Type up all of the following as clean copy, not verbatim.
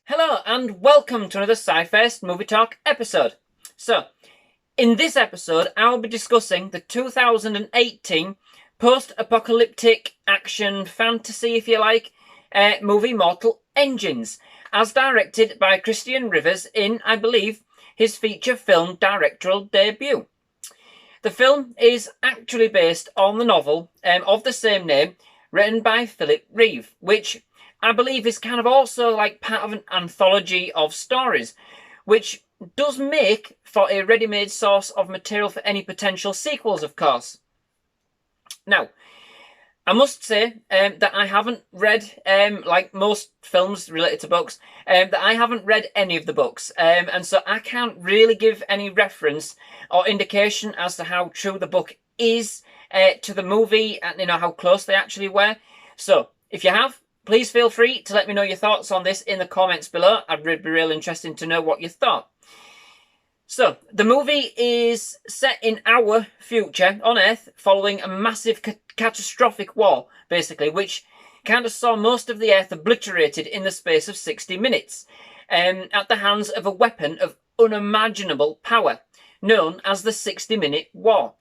Hello and welcome to another SciFirst MovieTalk episode. So, in this episode, I'll be discussing the 2018 post-apocalyptic action fantasy, if you like, movie Mortal Engines, as directed by Christian Rivers in, I believe, his feature film directorial debut. The film is actually based on the novel of the same name, written by Philip Reeve, which I believe is kind of also like part of an anthology of stories, which does make for a ready-made source of material for any potential sequels, of course. Now, I must say that I haven't read, like most films related to books, that I haven't read any of the books. And so I can't really give any reference or indication as to how true the book is to the movie and, how close they actually were. So if you have, please feel free to let me know your thoughts on this in the comments below. I'd be really interested to know what you thought. So, the movie is set in our future on Earth following a massive catastrophic war, basically, which kind of saw most of the Earth obliterated in the space of 60 minutes at the hands of a weapon of unimaginable power, known as the 60-minute war.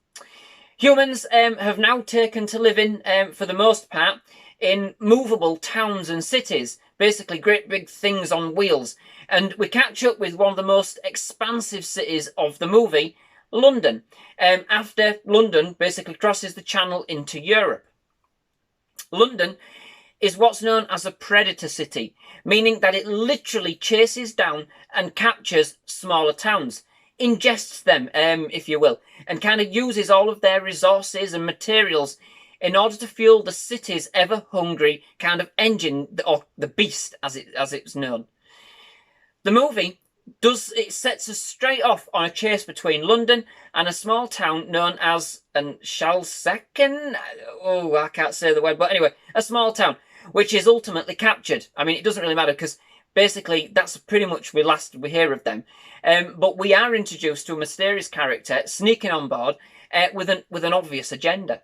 Humans have now taken to living, for the most part, in movable towns and cities, basically great big things on wheels. And we catch up with one of the most expansive cities of the movie, London, after London basically crosses the channel into Europe. London is what's known as a predator city, meaning that it literally chases down and captures smaller towns, ingests them, if you will, and kind of uses all of their resources and materials in order to fuel the city's ever-hungry kind of engine, or the beast, as it's known. The movie sets us straight off on a chase between London and a small town known as Shalsaken. Oh, I can't say the word, but anyway, a small town, which is ultimately captured. I mean, it doesn't really matter because basically that's pretty much we hear of them. But we are introduced to a mysterious character sneaking on board with an obvious agenda.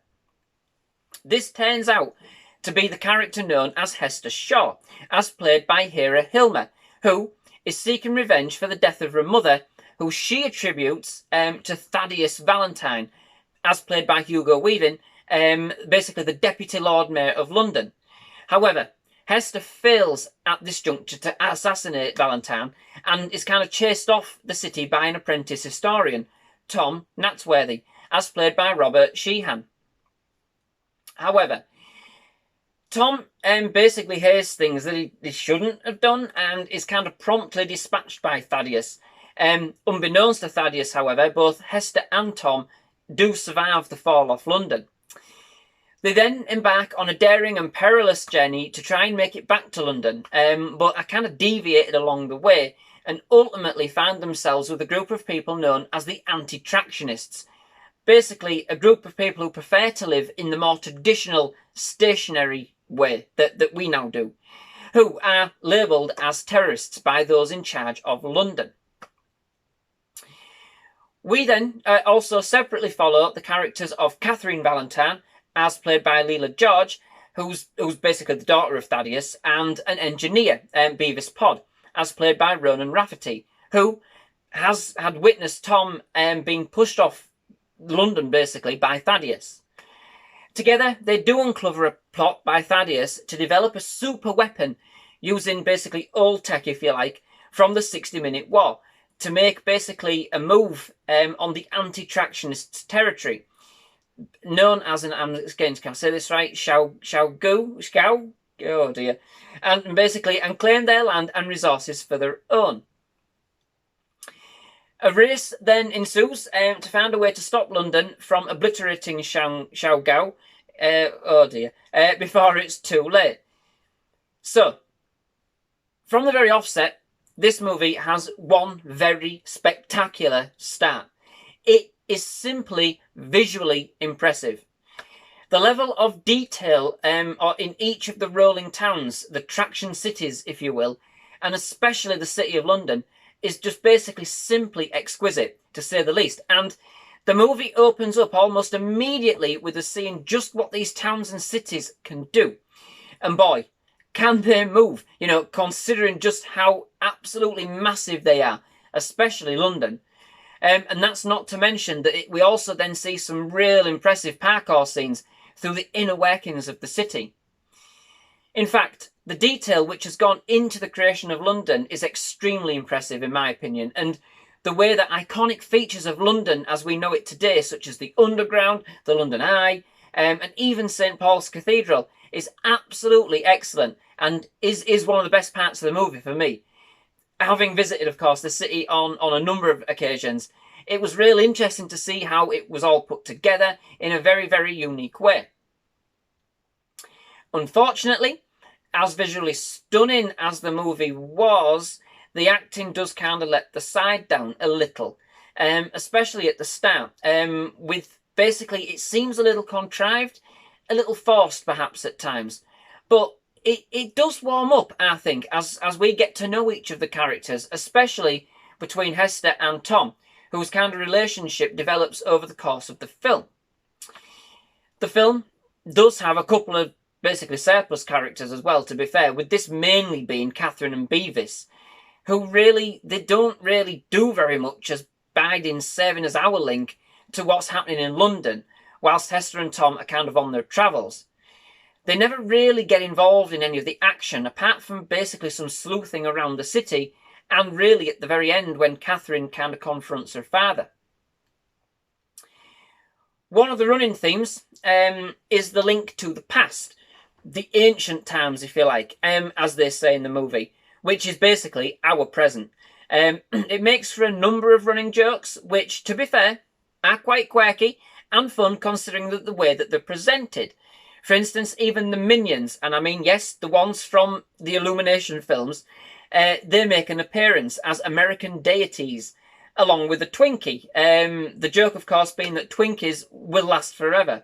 This turns out to be the character known as Hester Shaw, as played by Hera Hilmer, who is seeking revenge for the death of her mother, who she attributes to Thaddeus Valentine, as played by Hugo Weaving, basically the Deputy Lord Mayor of London. However, Hester fails at this juncture to assassinate Valentine and is kind of chased off the city by an apprentice historian, Tom Natsworthy, as played by Robert Sheehan. However, Tom basically hears things that he shouldn't have done and is kind of promptly dispatched by Thaddeus. Unbeknownst to Thaddeus, however, both Hester and Tom do survive the fall off London. They then embark on a daring and perilous journey to try and make it back to London, but are kind of deviated along the way and ultimately find themselves with a group of people known as the anti-tractionists. Basically, a group of people who prefer to live in the more traditional, stationary way that we now do, who are labelled as terrorists by those in charge of London. We then also separately follow the characters of Catherine Valentine, as played by Leela George, who's basically the daughter of Thaddeus, and an engineer, Beavis Pod, as played by Ronan Rafferty, who had witnessed Tom being pushed off London, basically, by Thaddeus. Together, they do uncover a plot by Thaddeus to develop a super weapon using basically old tech, if you like, from the 60-minute war to make basically a move on the anti-tractionists' territory, known as I'm again, can I say this right? Shao, oh dear, and basically claim their land and resources for their own. A race then ensues to find a way to stop London from obliterating Xiaogao, before it's too late. So, from the very offset, this movie has one very spectacular start. It is simply visually impressive. The level of detail in each of the rolling towns, the traction cities, if you will, and especially the City of London, is just basically simply exquisite, to say the least. And the movie opens up almost immediately with us seeing just what these towns and cities can do. And boy, can they move? You know, considering just how absolutely massive they are, especially London. And that's not to mention that we also then see some real impressive parkour scenes through the inner workings of the city. In fact, the detail which has gone into the creation of London is extremely impressive in my opinion, and the way that iconic features of London as we know it today, such as the Underground, the London Eye, and even St Paul's Cathedral, is absolutely excellent and is one of the best parts of the movie for me. Having visited, of course, the city on a number of occasions, it was really interesting to see how it was all put together in a very, very unique way. Unfortunately, as visually stunning as the movie was, the acting does kind of let the side down a little, especially at the start, with basically it seems a little contrived, a little forced perhaps at times, but it does warm up, I think, as we get to know each of the characters, especially between Hester and Tom, whose kind of relationship develops over the course of the film. The film does have a couple of basically surplus characters as well, to be fair, with this mainly being Catherine and Beavis, who really, they don't really do very much as Biden serving as our link to what's happening in London, whilst Hester and Tom are kind of on their travels. They never really get involved in any of the action, apart from basically some sleuthing around the city, and really at the very end when Catherine kind of confronts her father. One of the running themes is the link to the past, the ancient times, if you like, as they say in the movie, which is basically our present. It makes for a number of running jokes, which, to be fair, are quite quirky and fun considering the way that they're presented. For instance, even the minions, and I mean, yes, the ones from the Illumination films, they make an appearance as American deities, along with the Twinkie. The joke, of course, being that Twinkies will last forever.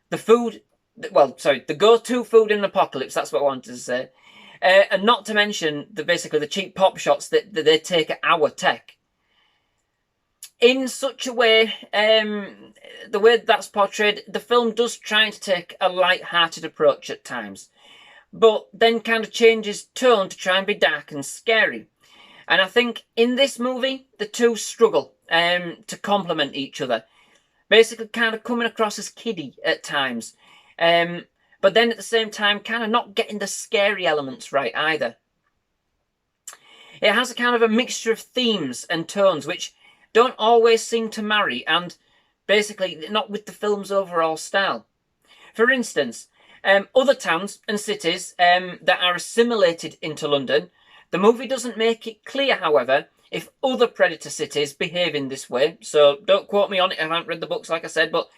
The go-to food in an apocalypse, that's what I wanted to say. And not to mention, basically the cheap pop shots that they take at our tech. In such a way, the way that's portrayed, the film does try to take a light-hearted approach at times, but then kind of changes tone to try and be dark and scary. And I think in this movie, the two struggle to complement each other, basically kind of coming across as kiddie at times, but then at the same time kind of not getting the scary elements right either. It has a kind of a mixture of themes and tones which don't always seem to marry, and basically not with the film's overall style. For instance, other towns and cities that are assimilated into London, the movie doesn't make it clear, however, if other predator cities behave in this way, so don't quote me on it, I haven't read the books like I said, but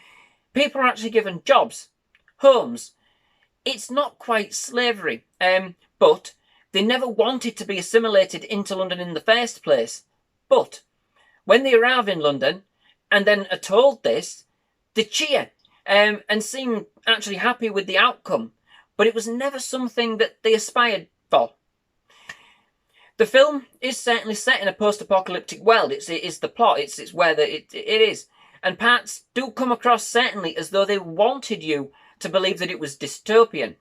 people are actually given jobs, homes. It's not quite slavery, but they never wanted to be assimilated into London in the first place. But when they arrive in London and then are told this, they cheer and seem actually happy with the outcome, but it was never something that they aspired for. The film is certainly set in a post-apocalyptic world. It is the plot. It's where it is. And parts do come across certainly as though they wanted you to believe that it was dystopian.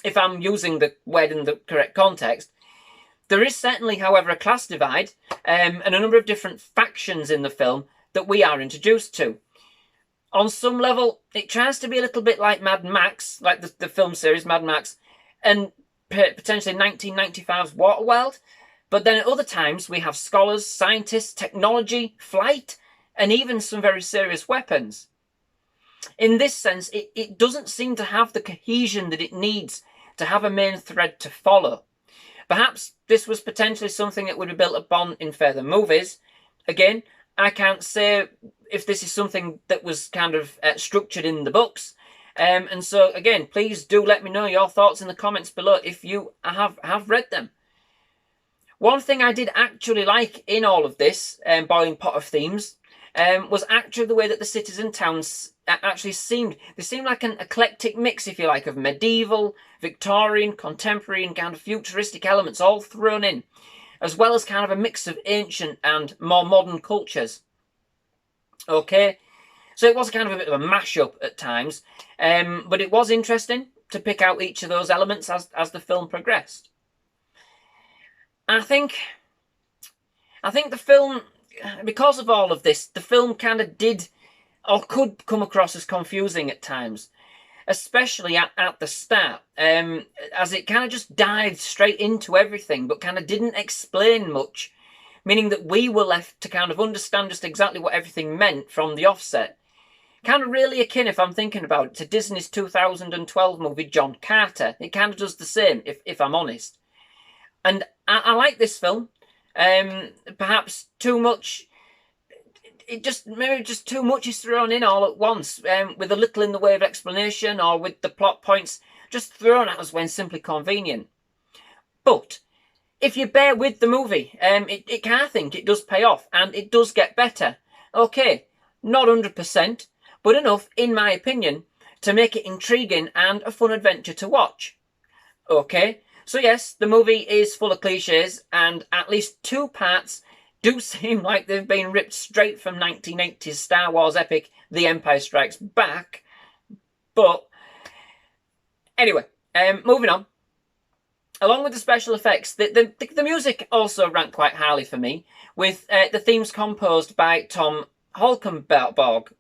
If I'm using the word in the correct context. There is certainly, however, a class divide and a number of different factions in the film that we are introduced to. On some level, it tries to be a little bit like Mad Max, like the film series Mad Max, and potentially 1995's Waterworld. But then at other times, we have scholars, scientists, technology, flight, and even some very serious weapons. In this sense, it doesn't seem to have the cohesion that it needs to have a main thread to follow. Perhaps this was potentially something that would be built upon in further movies. Again, I can't say if this is something that was kind of structured in the books. And so, again, please do let me know your thoughts in the comments below if you have read them. One thing I did actually like in all of this boiling pot of themes was actually the way that the cities and towns actually seemed. They seemed like an eclectic mix, if you like, of medieval, Victorian, contemporary and kind of futuristic elements all thrown in, as well as kind of a mix of ancient and more modern cultures. Okay, so it was kind of a bit of a mashup at times, but it was interesting. to pick out each of those elements as the film progressed. I think the film, because of all of this, the film kind of did or could come across as confusing at times, especially at the start, as it kind of just dived straight into everything but kind of didn't explain much, meaning that we were left to kind of understand just exactly what everything meant from the offset. Kind of really akin, if I'm thinking about it, to Disney's 2012 movie John Carter. It kind of does the same, if I'm honest. And I like this film. Perhaps too much... maybe just too much is thrown in all at once, with a little in the way of explanation or with the plot points just thrown at us when simply convenient. But if you bear with the movie, I think it does pay off and it does get better. Okay, not 100%, but enough, in my opinion, to make it intriguing and a fun adventure to watch. Okay, so yes, the movie is full of cliches, and at least 2 parts do seem like they've been ripped straight from 1980's Star Wars epic The Empire Strikes Back. But anyway, moving on. Along with the special effects, the music also ranked quite highly for me, with the themes composed by Tom Holkenborg,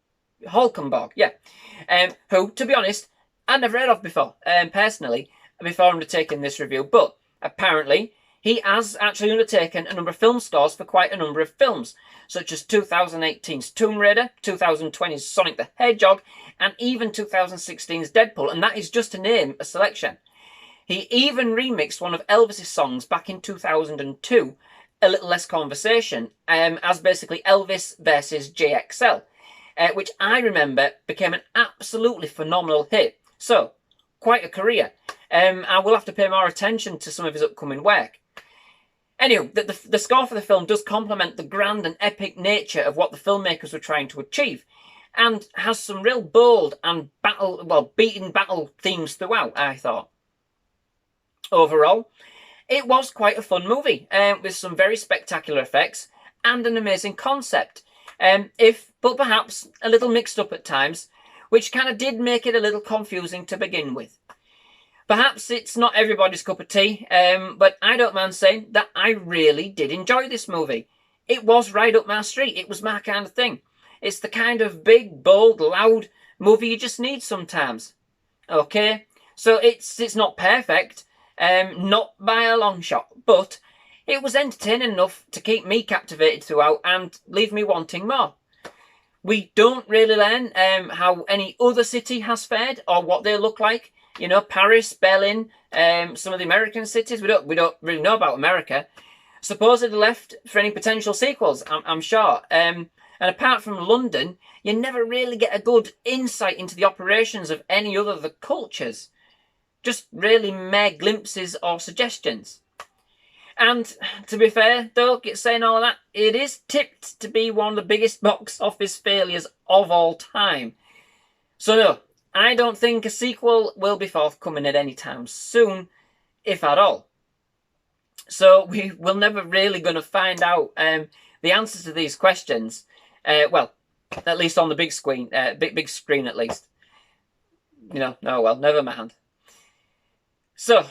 who, to be honest, I'd never heard of before, personally, before undertaking this review, but apparently he has actually undertaken a number of film scores for quite a number of films, such as 2018's Tomb Raider, 2020's Sonic the Hedgehog, and even 2016's Deadpool, and that is just to name a selection. He even remixed one of Elvis's songs back in 2002, A Little Less Conversation, as basically Elvis versus JXL, which I remember became an absolutely phenomenal hit. So, quite a career. I will have to pay more attention to some of his upcoming work. Anyway, the score for the film does complement the grand and epic nature of what the filmmakers were trying to achieve, and has some real bold and beaten battle themes throughout, I thought. Overall, it was quite a fun movie, with some very spectacular effects and an amazing concept, but perhaps a little mixed up at times, which kind of did make it a little confusing to begin with. Perhaps it's not everybody's cup of tea, but I don't mind saying that I really did enjoy this movie. It was right up my street. It was my kind of thing. It's the kind of big, bold, loud movie you just need sometimes. Okay? So it's not perfect, not by a long shot, but it was entertaining enough to keep me captivated throughout and leave me wanting more. We don't really learn how any other city has fared or what they look like. You know, Paris, Berlin, some of the American cities. We don't really know about America. Supposedly left for any potential sequels, I'm sure. And apart from London, you never really get a good insight into the operations of any other of the cultures. Just really mere glimpses or suggestions. And to be fair, though, saying all of that, it is tipped to be one of the biggest box office failures of all time. So no, I don't think a sequel will be forthcoming at any time soon, if at all. So we're never really going to find out the answers to these questions. Well, at least on the big screen, big screen at least. You know, oh well, never mind. So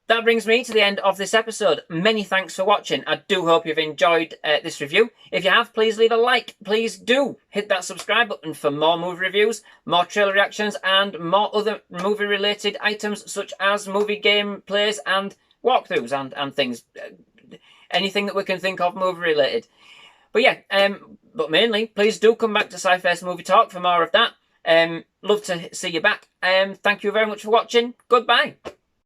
that brings me to the end of this episode. Many thanks for watching. I do hope you've enjoyed this review. If you have, please leave a like. Please do hit that subscribe button for more movie reviews, more trailer reactions, and more other movie-related items such as movie gameplays and walkthroughs and things. Anything that we can think of movie-related. But yeah, but mainly, please do come back to SciFirst MovieTalk for more of that. Love to see you back. Thank you very much for watching. Goodbye.